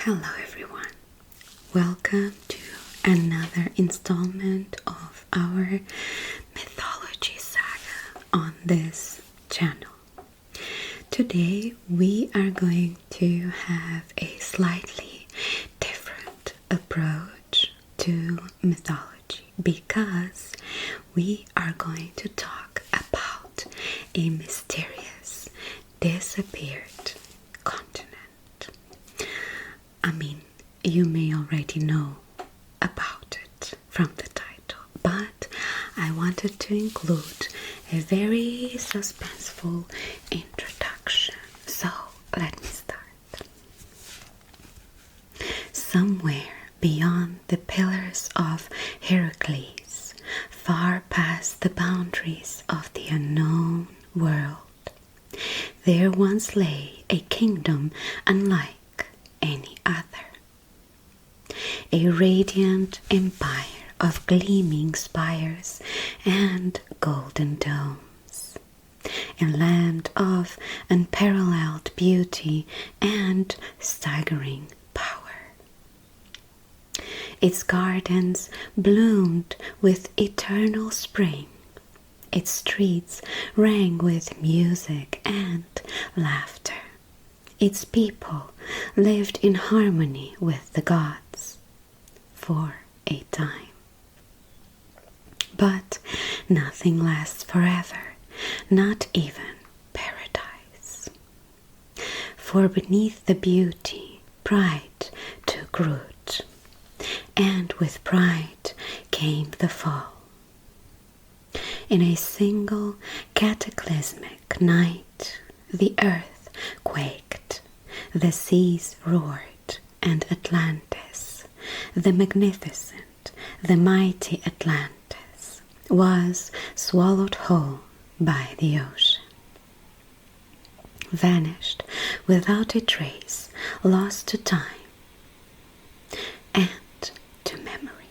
Hello everyone, welcome to another installment of our mythology saga on this channel. Today we are going to have a slightly different approach to mythology because we are going to talk about a mysterious disappeared continent. I mean, you may already know about it from the title, but I wanted to include a very suspenseful introduction. So, let me start. Somewhere beyond the pillars of Heracles, far past the boundaries of the unknown world, there once lay a kingdom unlike any other. A radiant empire of gleaming spires and golden domes. A land of unparalleled beauty and staggering power. Its gardens bloomed with eternal spring. Its streets rang with music and laughter. Its people lived in harmony with the gods for a time. But nothing lasts forever, not even paradise. For beneath the beauty, pride took root, and with pride came the fall. In a single cataclysmic night, the earth quaked, the seas roared, and Atlantis, the magnificent, the mighty Atlantis, was swallowed whole by the ocean. Vanished without a trace, lost to time and to memory.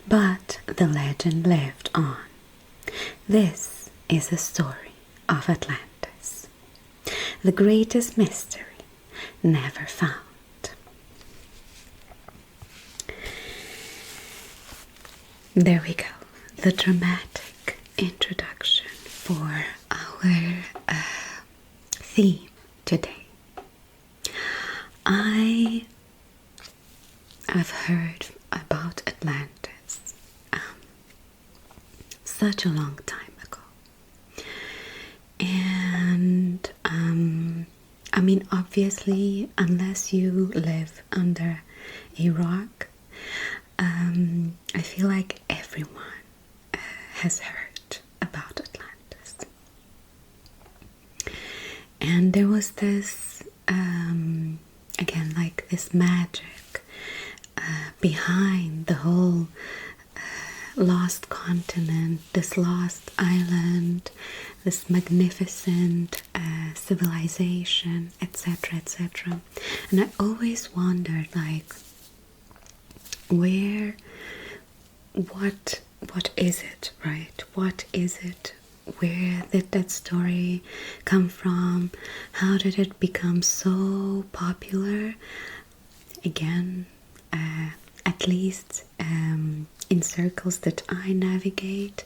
But the legend lived on. This is a story of Atlantis, the greatest mystery never found. There we go, the dramatic introduction for our theme today. I have heard about Atlantis such a long time ago. And I mean, obviously, unless you live under a rock, I feel like everyone has heard about Atlantis. And there was this, again, like this magic behind the whole lost continent, this lost island, this magnificent civilization, etc., etc. And I always wondered, like, what is it, right? What is it? Where did that story come from? How did it become so popular? Again, at least in circles that I navigate,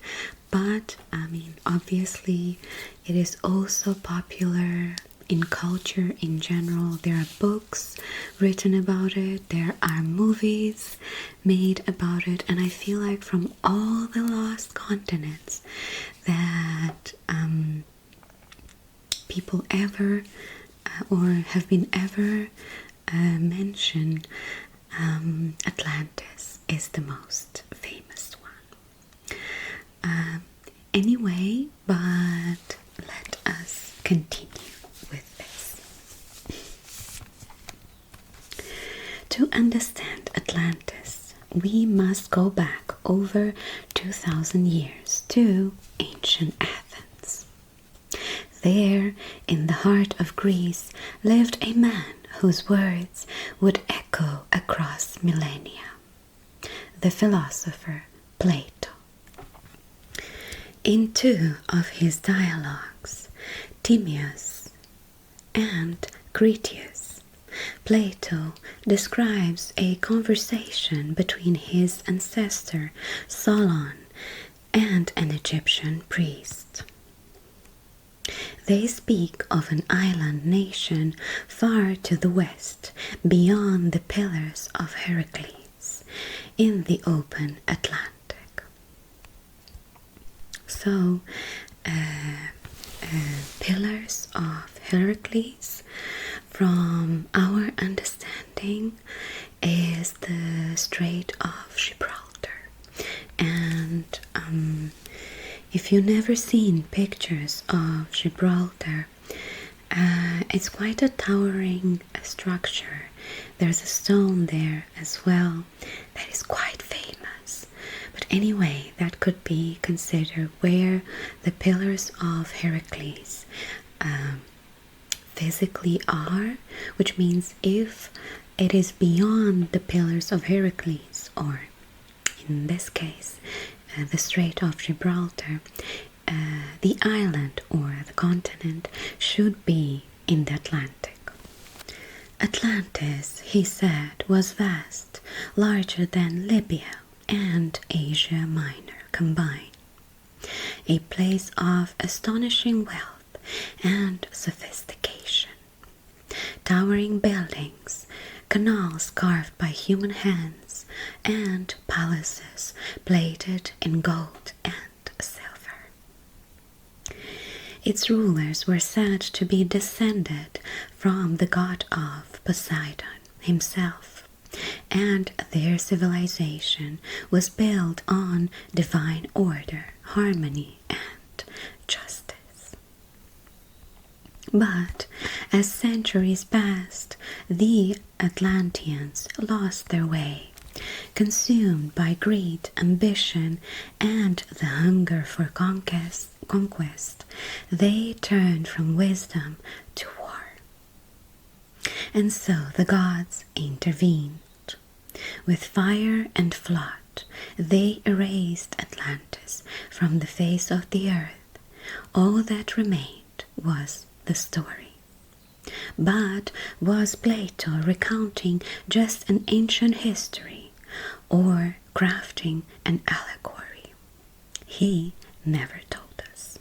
but I mean, obviously it is also popular in culture in general. There are books written about it, there are movies made about it, and I feel like from all the lost continents that people ever or have been ever mentioned, Atlantis is the most famous one. Anyway, but let us continue with this. To understand Atlantis, we must go back over 2,000 years to ancient Athens. There, in the heart of Greece, lived a man whose words would echo across millennia, the philosopher Plato. In two of his dialogues, Timaeus and Critias, Plato describes a conversation between his ancestor Solon and an Egyptian priest. They speak of an island nation far to the west, beyond the Pillars of Heracles, in the open Atlantic. So, Pillars of Heracles, from our understanding, is the Strait of Gibraltar. And if you've never seen pictures of Gibraltar, it's quite a towering structure. There's a stone there as well that is quite famous. But anyway, that could be considered where the Pillars of Heracles physically are, which means if it is beyond the Pillars of Heracles, or in this case, the Strait of Gibraltar, the island or the continent should be in the Atlantic. Atlantis, he said, was vast, larger than Libya and Asia Minor combined, a place of astonishing wealth and sophistication. Towering buildings, canals carved by human hands, and palaces plated in gold and silver. Its rulers were said to be descended from the god of Poseidon himself, and their civilization was built on divine order, harmony, and justice. But as centuries passed, the Atlanteans lost their way. Consumed by greed, ambition, and the hunger for conquest, they turned from wisdom to war. And so the gods intervened. With fire and flood, they erased Atlantis from the face of the earth. All that remained was the story. But was Plato recounting just an ancient history or crafting an allegory? He never told us.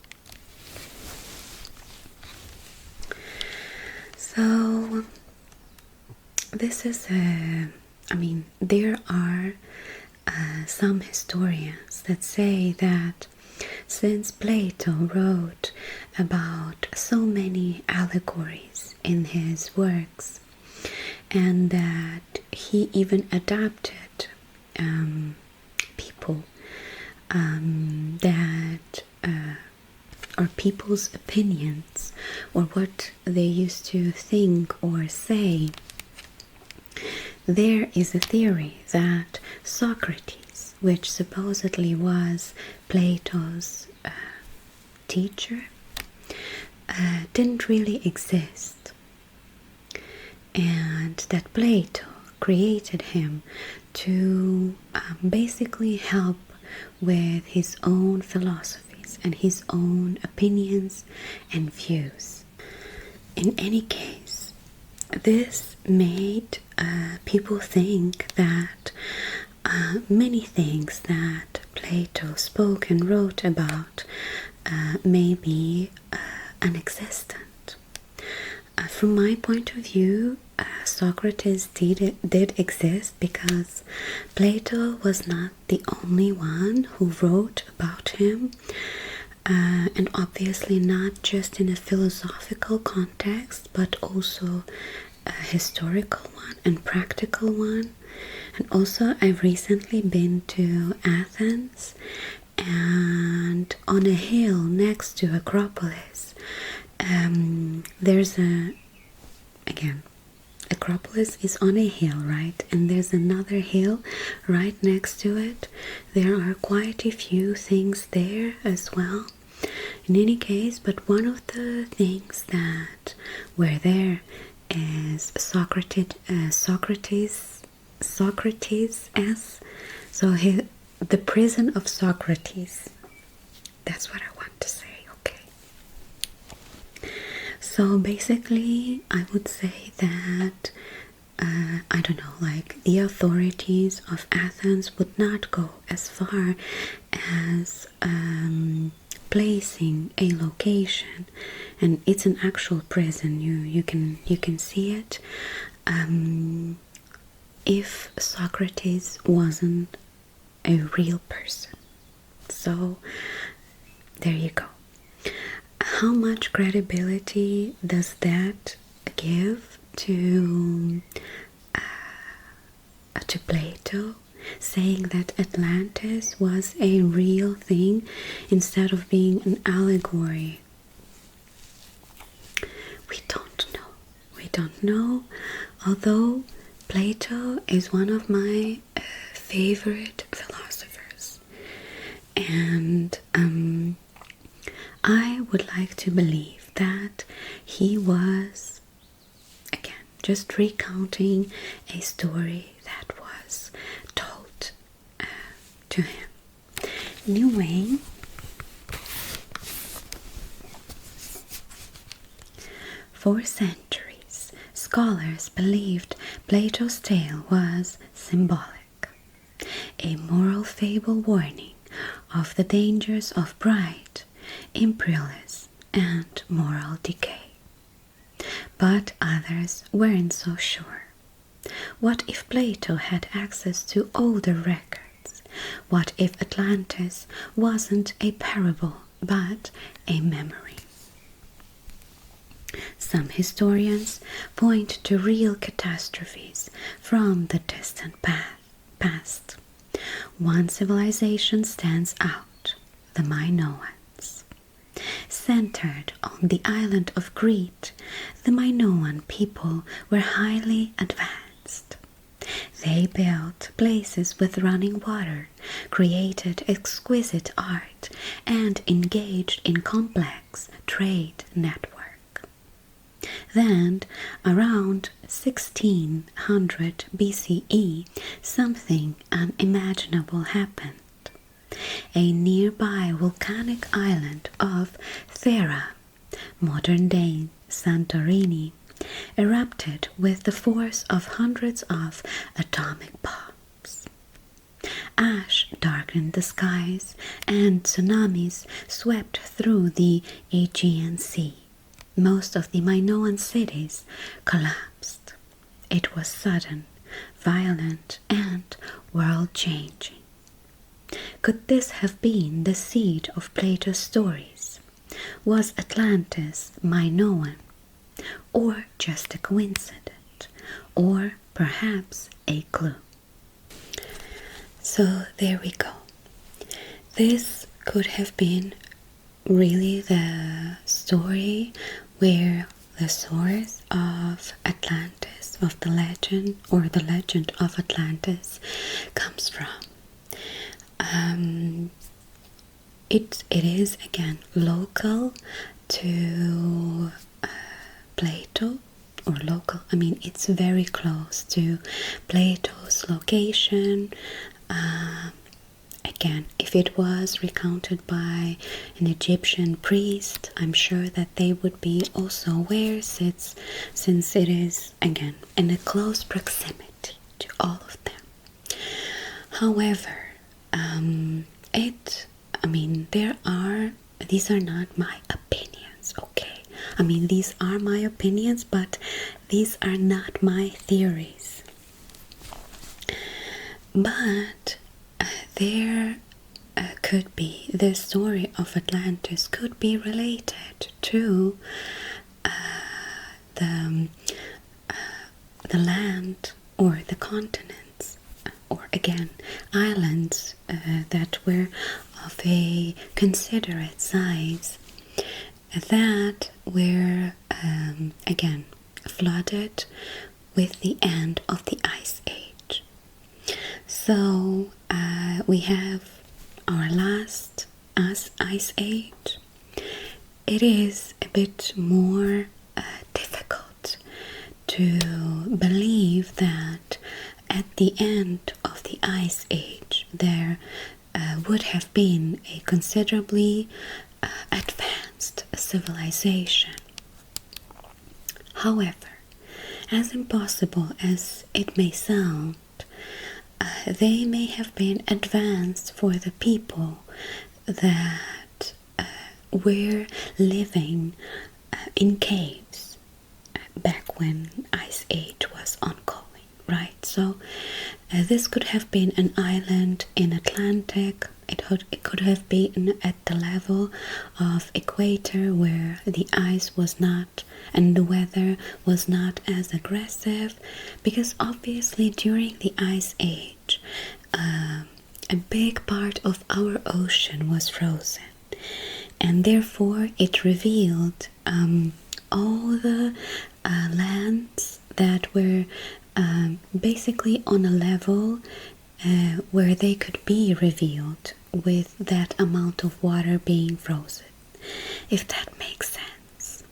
So this is there are some historians that say that since Plato wrote about so many allegories in his works, and that he even adapted people or people's opinions or what they used to think or say, there is a theory that Socrates, which supposedly was Plato's teacher, didn't really exist, and that Plato created him to basically help with his own philosophies and his own opinions and views. In any case, this made people think that many things that Plato spoke and wrote about may be non-existent. From my point of view, Socrates did exist, because Plato was not the only one who wrote about him, and obviously not just in a philosophical context, but also a historical one and practical one. And also, I've recently been to Athens, and on a hill next to Acropolis, there's Acropolis is on a hill, right? And there's another hill right next to it. There are quite a few things there as well. In any case, but one of the things that were there is Socrates, so the prison of Socrates. That's what I want to say, okay? So basically, I would say that I don't know, like the authorities of Athens would not go as far as placing a location, and it's an actual prison. You can see it. If Socrates wasn't a real person. So there you go. How much credibility does that give to Plato, saying that Atlantis was a real thing instead of being an allegory? We don't know. We don't know, although Plato is one of my favorite philosophers, and I would like to believe that he was, again, just recounting a story that was told to him. Anyway, for centuries, scholars believed Plato's tale was symbolic, a moral fable warning of the dangers of pride, imperialism, and moral decay. But others weren't so sure. What if Plato had access to older records? What if Atlantis wasn't a parable but a memory? Some historians point to real catastrophes from the distant past. One civilization stands out, the Minoans. Centered on the island of Crete, the Minoan people were highly advanced. They built places with running water, created exquisite art, and engaged in complex trade networks. Then, around 1600 BCE, something unimaginable happened. A nearby volcanic island of Thera, modern-day Santorini, erupted with the force of hundreds of atomic bombs. Ash darkened the skies, and tsunamis swept through the Aegean Sea. Most of the Minoan cities collapsed. It was sudden, violent, and world-changing. Could this have been the seed of Plato's stories? Was Atlantis Minoan? Or just a coincidence? Or perhaps a clue? So there we go. This could have been really the story where the source of Atlantis, of the legend, or the legend of Atlantis, comes from. It is again local to Plato, or local, I mean it's very close to Plato's location. Again, if it was recounted by an Egyptian priest, I'm sure that they would be also aware, since it is, again, in a close proximity to all of them. However, these are not my opinions, okay? I mean, these are my opinions, but these are not my theories. But there could be, the story of Atlantis could be related to the land or the continents, or again islands that were of a considerate size, that were again flooded with the end of the Ice Age. So we have our last Ice Age. It is a bit more difficult to believe that at the end of the Ice Age there would have been a considerably advanced civilization. However, as impossible as it may sound, they may have been advanced for the people that were living in caves back when Ice Age was ongoing, right? So this could have been an island in Atlantic. It could have been at the level of equator where the ice was not and the weather was not as aggressive, because obviously during the Ice Age a big part of our ocean was frozen, and therefore it revealed all the lands that were basically on a level where they could be revealed with that amount of water being frozen, if that makes sense.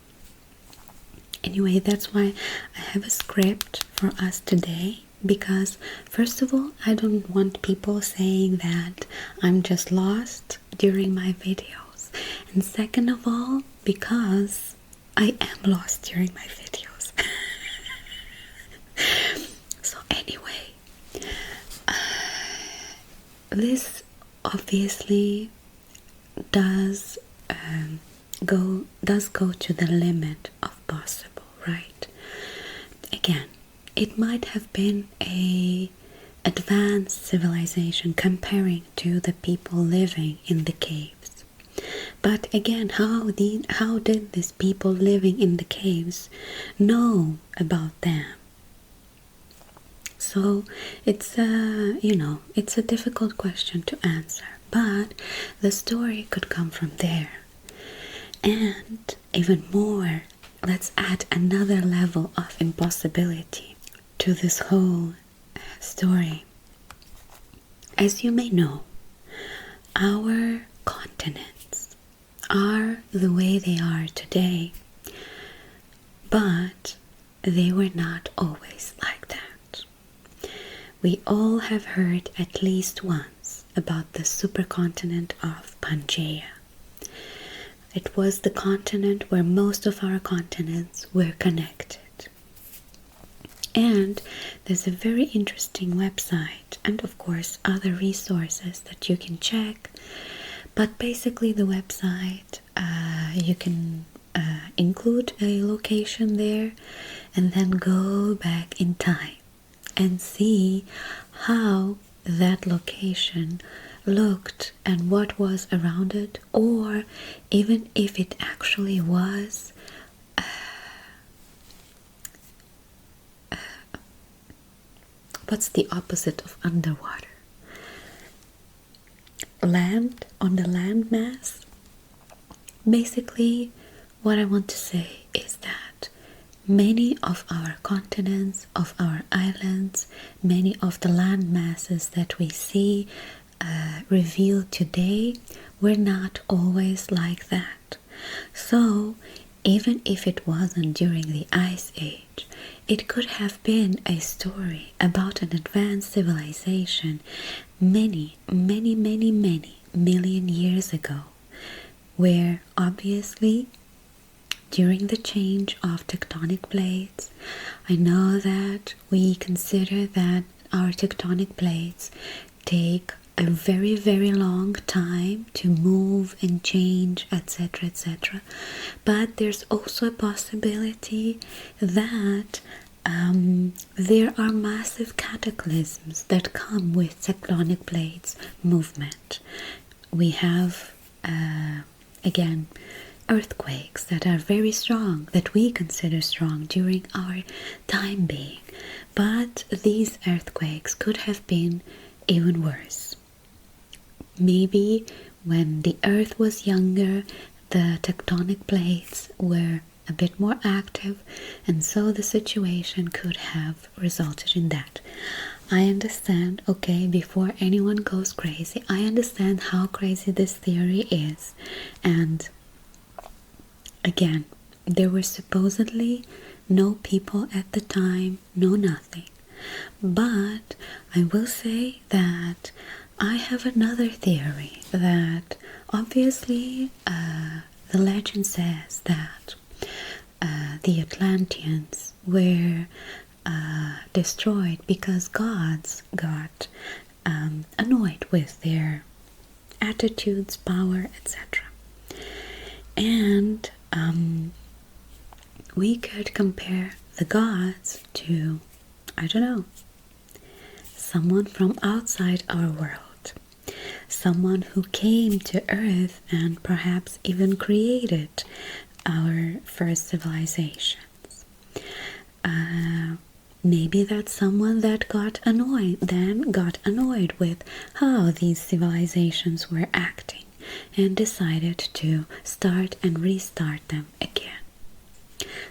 Anyway, that's why I have a script for us today, because first of all, I don't want people saying that I'm just lost during my videos, and second of all, because I am lost during my videos. So anyway, this obviously does go to the limit of possible, right? Again, it might have been a advanced civilization comparing to the people living in the caves. But again, how did these people living in the caves know about them? So it's it's a difficult question to answer, but the story could come from there. And even more, let's add another level of impossibility to this whole story. As you may know, our continents are the way they are today, but they were not always like that. We all have heard at least once about the supercontinent of Pangaea. It was the continent where most of our continents were connected. And there's a very interesting website and of course other resources that you can check. But basically the website, you can include a location there and then go back in time and see how that location looked and what was around it, or even if it actually was what's the opposite of underwater? Land, on the land mass. Basically, what I want to say is that many of our continents, of our islands, many of the land masses that we see revealed today were not always like that. So even if it wasn't during the Ice Age, it could have been a story about an advanced civilization many million years ago, where obviously during the change of tectonic plates, I know that we consider that our tectonic plates take a very long time to move and change, etc., but there's also a possibility that there are massive cataclysms that come with tectonic plates movement. We have again earthquakes that are very strong, that we consider strong during our time being, but these earthquakes could have been even worse. Maybe when the earth was younger, the tectonic plates were a bit more active, and so the situation could have resulted in that. I understand, okay, before anyone goes crazy, I understand how crazy this theory is. And again, there were supposedly no people at the time, no nothing. But I will say that I have another theory, that obviously the legend says that the Atlanteans were destroyed because gods got annoyed with their attitudes, power, etc. And we could compare the gods to, I don't know, someone from outside our world, someone who came to Earth and perhaps even created our first civilizations. Maybe that's someone that got annoyed with how these civilizations were acting and decided to start and restart them again.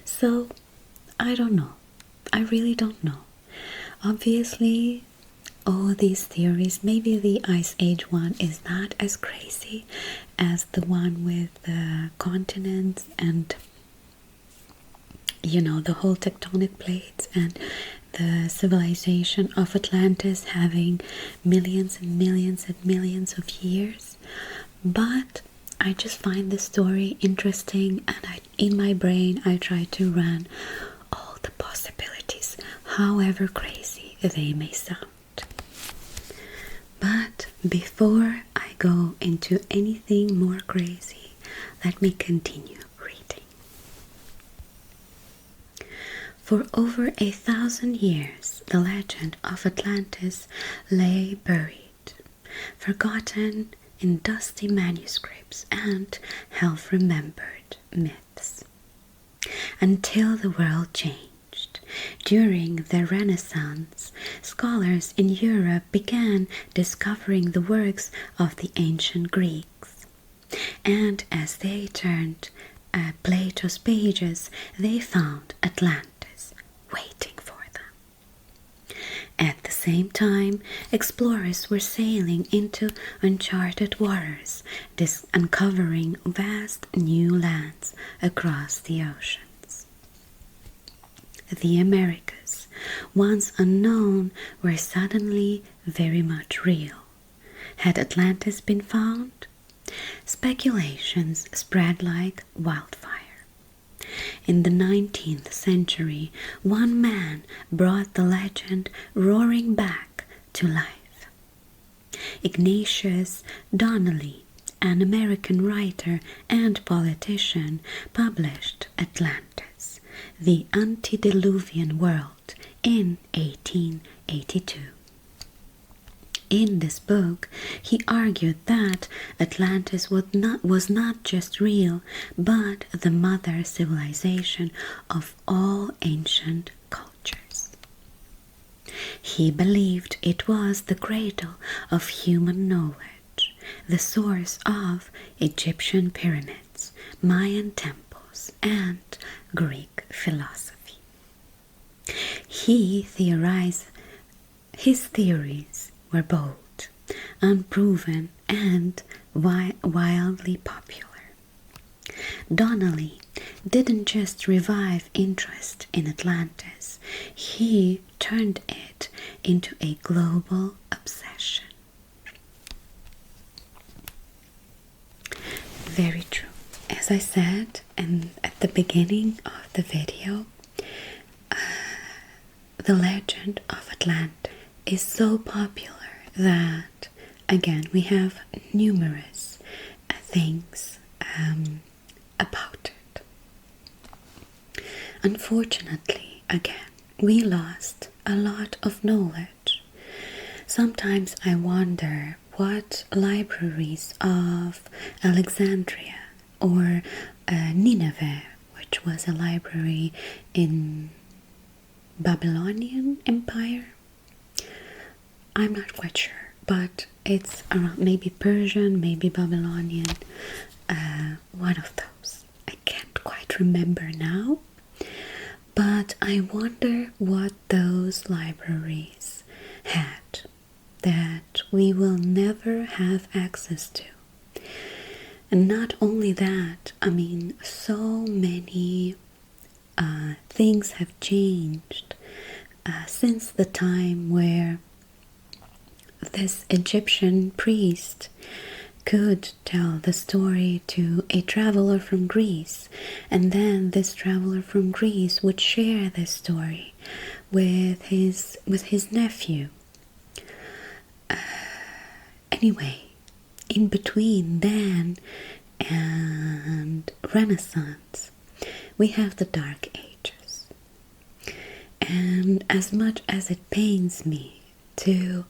So, I don't know. I really don't know. Obviously, all these theories, maybe the Ice Age one is not as crazy as the one with the continents and, you know, the whole tectonic plates and the civilization of Atlantis having millions and millions and millions of years. But I just find this story interesting, and in my brain I try to run all the possibilities, however crazy they may sound. But before I go into anything more crazy, let me continue reading. For over 1,000 years, the legend of Atlantis lay buried, forgotten in dusty manuscripts and half-remembered myths, until the world changed. During the Renaissance, scholars in Europe began discovering the works of the ancient Greeks, and as they turned Plato's pages, they found Atlantis waiting for them. At the same time, explorers were sailing into uncharted waters, uncovering vast new lands across the oceans. The Americas, once unknown, were suddenly very much real. Had Atlantis been found? Speculations spread like wildfire. In the 19th century, one man brought the legend roaring back to life. Ignatius Donnelly, an American writer and politician, published Atlantis, the Antediluvian World, in 1882. In this book, he argued that Atlantis was not just real, but the mother civilization of all ancient cultures. He believed it was the cradle of human knowledge, the source of Egyptian pyramids, Mayan temples, and Greek philosophy. His theories were bold, unproven, and wildly popular. Donnelly didn't just revive interest in Atlantis, he turned it into a global obsession. Very true. As I said at the beginning of the video, the legend of Atlantis is so popular that, again, we have numerous things about it. Unfortunately, again, we lost a lot of knowledge. Sometimes I wonder what libraries of Alexandria or Nineveh, which was a library in Babylonian Empire, I'm not quite sure, but it's around maybe Persian, maybe Babylonian, one of those. I can't quite remember now, but I wonder what those libraries had that we will never have access to. And not only that, I mean, so many things have changed since the time where this Egyptian priest could tell the story to a traveler from Greece, and then this traveler from Greece would share this story with his nephew. Anyway, in between then and Renaissance, we have the Dark Ages. And as much as it pains me to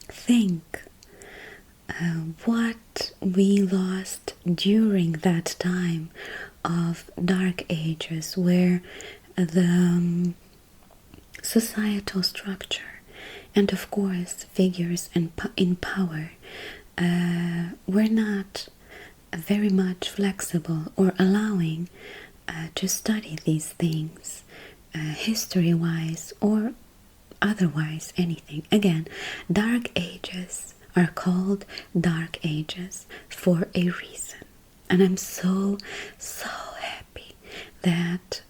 think what we lost during that time of Dark Ages, where the societal structure and of course figures in power were not very much flexible or allowing to study these things history-wise or otherwise anything. Again, Dark Ages are called Dark Ages for a reason, and I'm so happy that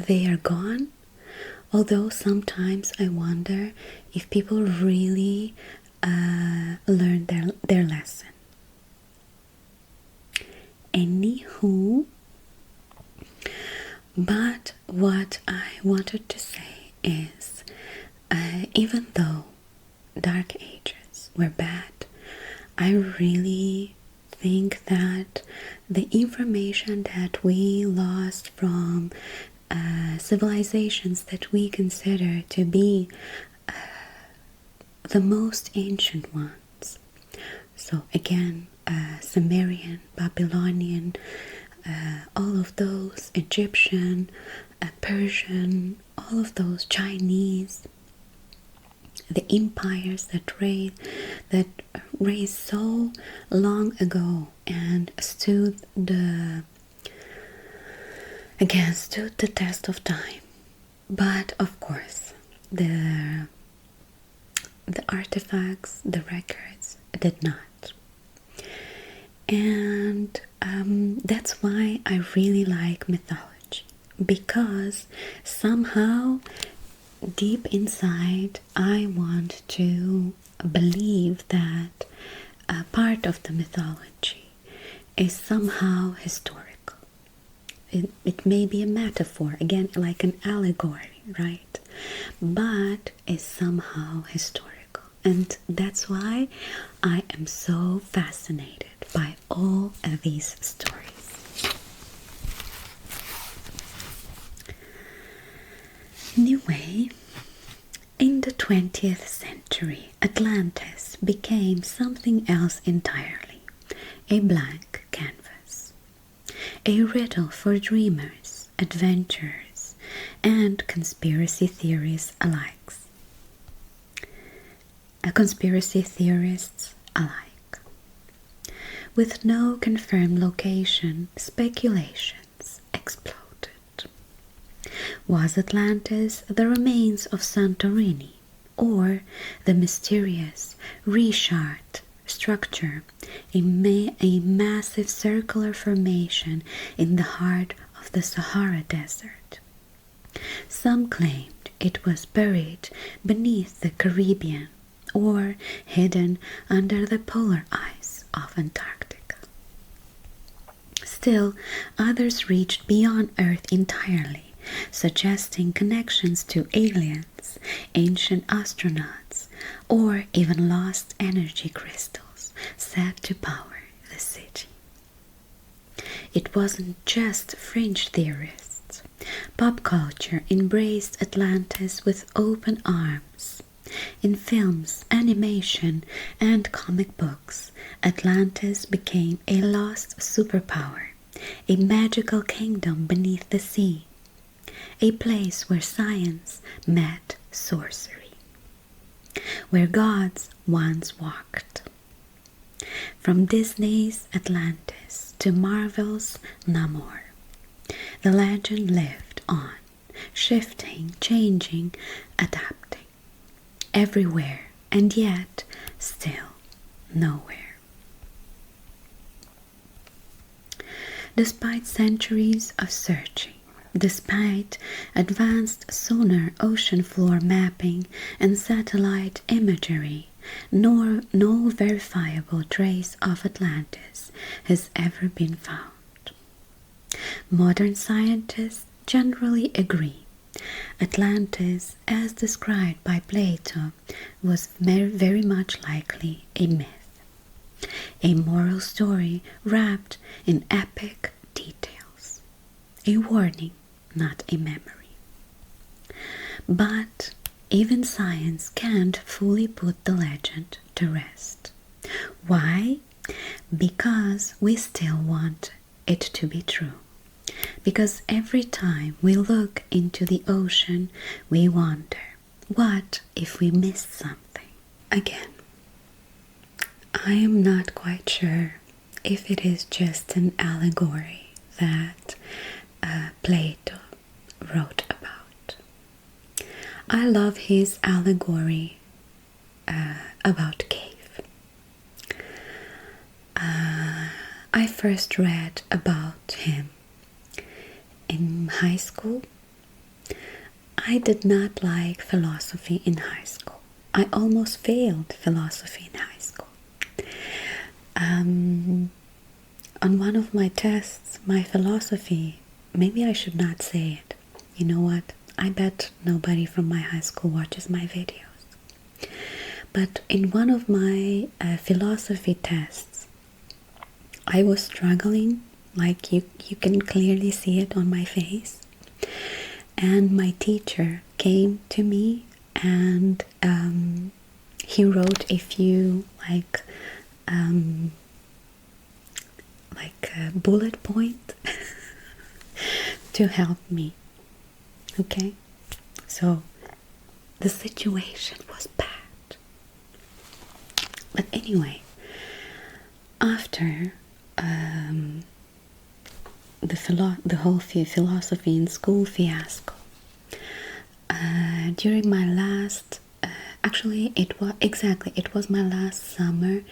they are gone. Although sometimes I wonder if people really learned their lesson. Anywho, but what I wanted to say is, even though Dark Ages were bad, I really think that the information that we lost from civilizations that we consider to be the most ancient ones, so again, Sumerian, Babylonian, all of those, Egyptian, Persian, all of those, Chinese, the empires that raised so long ago and stood the test of time. But of course, the artifacts, the records did not. And that's why I really like mythology, because somehow deep inside I want to believe that a part of the mythology is somehow historical. It may be a metaphor, again, like an allegory, right? But is somehow historical. And that's why I am so fascinated by all of these stories. Anyway, in the 20th century, Atlantis became something else entirely, a blank canvas, a riddle for dreamers, adventurers, and conspiracy theorists alike. Conspiracy theorists alike. With no confirmed location, speculations exploded. Was Atlantis the remains of Santorini, or the mysterious reshard structure, a massive circular formation in the heart of the Sahara Desert? Some claimed it was buried beneath the Caribbean or hidden under the polar ice of Antarctica. Still, others reached beyond Earth entirely, suggesting connections to aliens, ancient astronauts, or even lost energy crystals said to power the city. It wasn't just fringe theorists. Pop culture embraced Atlantis with open arms. In films, animation, and comic books, Atlantis became a lost superpower, a magical kingdom beneath the sea, a place where science met sorcery, where gods once walked. From Disney's Atlantis to Marvel's Namor, the legend lived on, shifting, changing, adapting. Everywhere, and yet still nowhere. Despite centuries of searching, despite advanced sonar ocean floor mapping and satellite imagery, nor no verifiable trace of Atlantis has ever been found. Modern scientists generally agree Atlantis, as described by Plato, was very much likely a myth, a moral story wrapped in epic details, a warning, not a memory. But even science can't fully put the legend to rest. Why? Because we still want it to be true. Because every time we look into the ocean, we wonder, what if we missed something? Again, I am not quite sure if it is just an allegory that Plato wrote about. I love his allegory about cave. I first read about him in high school. I did not like philosophy in high school. I almost failed philosophy in high school. On one of my tests, my philosophy, maybe I should not say it. You know what? I bet nobody from my high school watches my videos. But in one of my philosophy tests, I was struggling, like you can clearly see it on my face. And my teacher came to me and he wrote a few bullet points to help me. Okay? So the situation was bad. But anyway, after the whole philosophy in school fiasco, during my last, it was my last summer.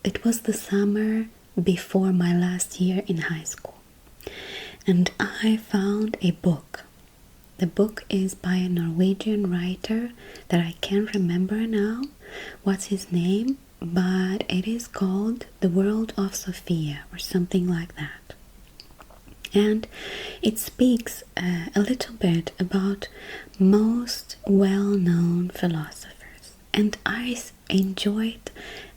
It was the summer before my last year in high school, and I found a book. The book is by a Norwegian writer that I can't remember now what's his name, but it is called The World of Sophia or something like that. And it speaks a little bit about most well-known philosophers. And I enjoyed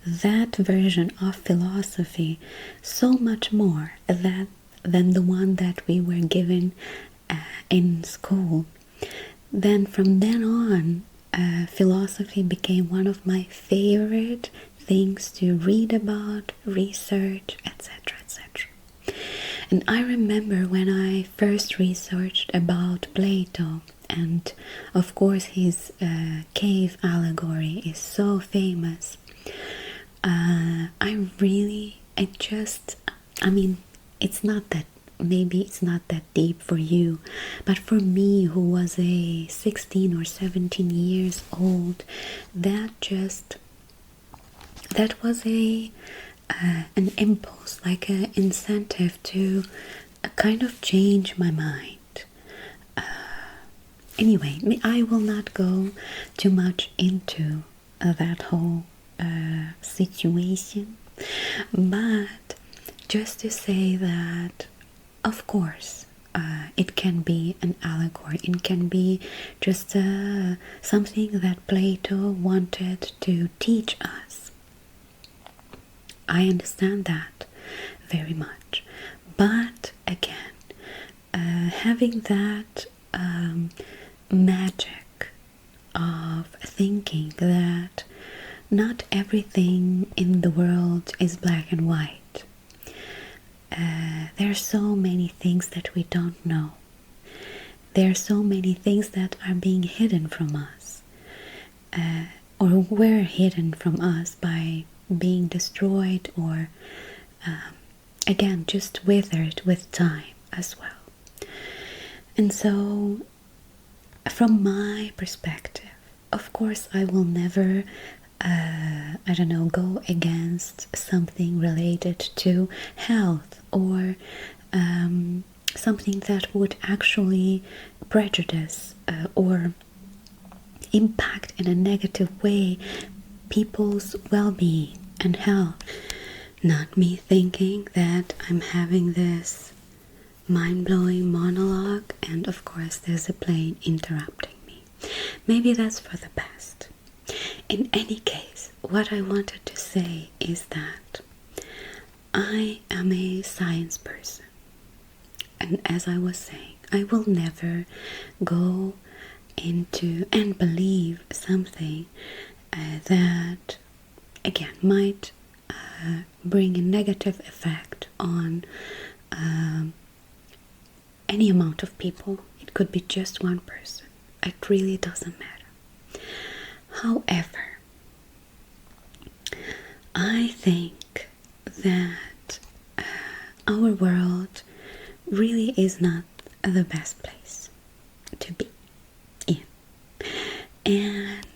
that version of philosophy so much more than the one that we were given in school. Then from then on, philosophy became one of my favorite things to read about, research, etc., etc. And I remember when I first researched about Plato, and of course his cave allegory is so famous. Maybe it's not that deep for you, but for me, who was a 16 or 17 years old, that was an impulse, like an incentive to kind of change my mind. Anyway, I will not go too much into that whole situation, but just to say that, of course, it can be an allegory. It can be just something that Plato wanted to teach us. I understand that very much. But again, having that magic of thinking that not everything in the world is black and white. There are so many things that we don't know. There are so many things that are being hidden from us, or were hidden from us by being destroyed, or again, just withered with time as well. And so, from my perspective, of course, I will never go against something related to health, or something that would actually prejudice or impact in a negative way people's well-being and health. Not me thinking that I'm having this mind-blowing monologue and of course there's a plane interrupting me. Maybe that's for the best. In any case, what I wanted to say is that I am a science person. And as I was saying, I will never go into and believe something that, again, might bring a negative effect on any amount of people. It could be just one person. It really doesn't matter. However, I think that our world really is not the best place to be in. And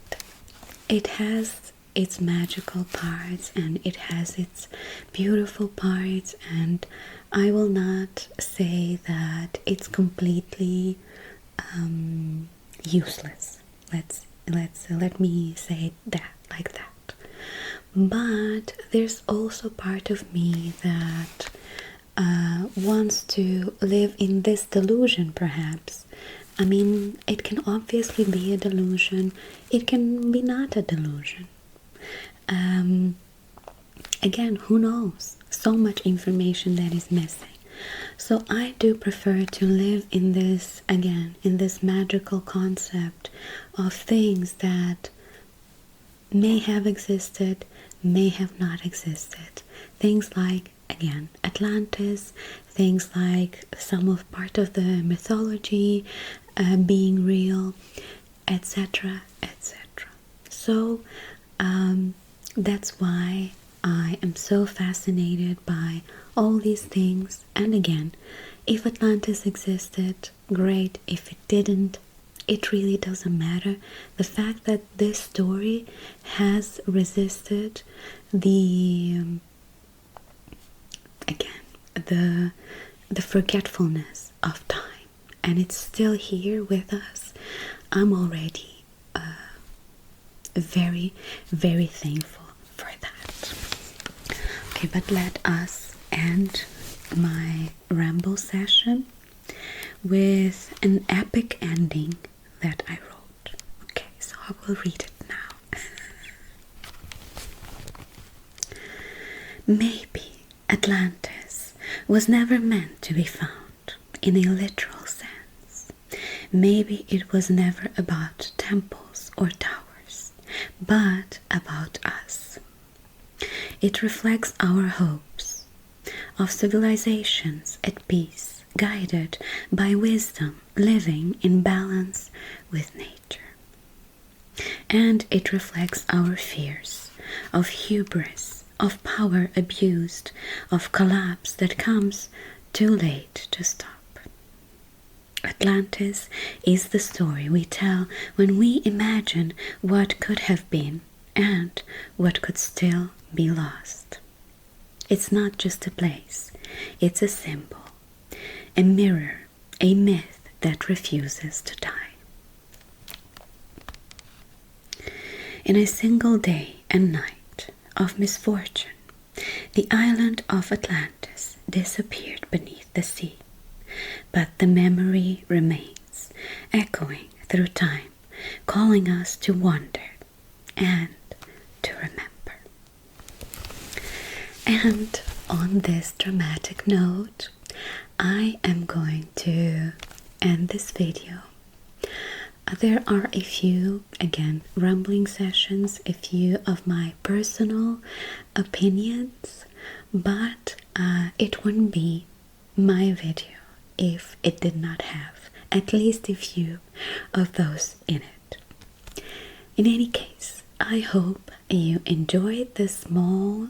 it has its magical parts and it has its beautiful parts, and I will not say that it's completely useless. Let me say that like that. But there's also part of me that wants to live in this delusion, perhaps. I mean, it can obviously be a delusion. It can be not a delusion. Again, who knows? So much information that is missing. So I do prefer to live in this, again, in this magical concept of things that may have existed, may have not existed. Things like, again, Atlantis, things like some of part of the mythology being real, etc., etc. So that's why I am so fascinated by all these things. And again, if Atlantis existed, great. If it didn't, it really doesn't matter. The fact that this story has resisted the forgetfulness of time, and it's still here with us, I'm already very, very thankful for that. Okay, but let us end my ramble session with an epic ending that I wrote. Okay, so I will read it now. Maybe Atlantis was never meant to be found in a literal sense. Maybe it was never about temples or towers, but about us. It reflects our hopes of civilizations at peace, guided by wisdom, living in balance with nature. And it reflects our fears of hubris, of power abused, of collapse that comes too late to stop. Atlantis is the story we tell when we imagine what could have been and what could still be lost. It's not just a place, it's a symbol, a mirror, a myth that refuses to die. In a single day and night of misfortune, the island of Atlantis disappeared beneath the sea, but the memory remains, echoing through time, calling us to wonder and to remember. And on this dramatic note, I am going to end this video. There are a few, again, rambling sessions, a few of my personal opinions, but it wouldn't be my video if it did not have at least a few of those in it. In any case, I hope you enjoyed this small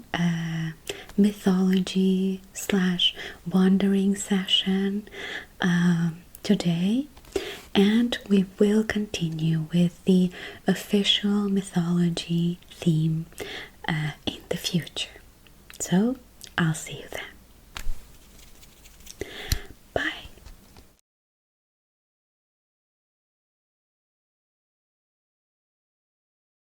mythology / wandering session today, and we will continue with the official mythology theme in the future. So I'll see you then.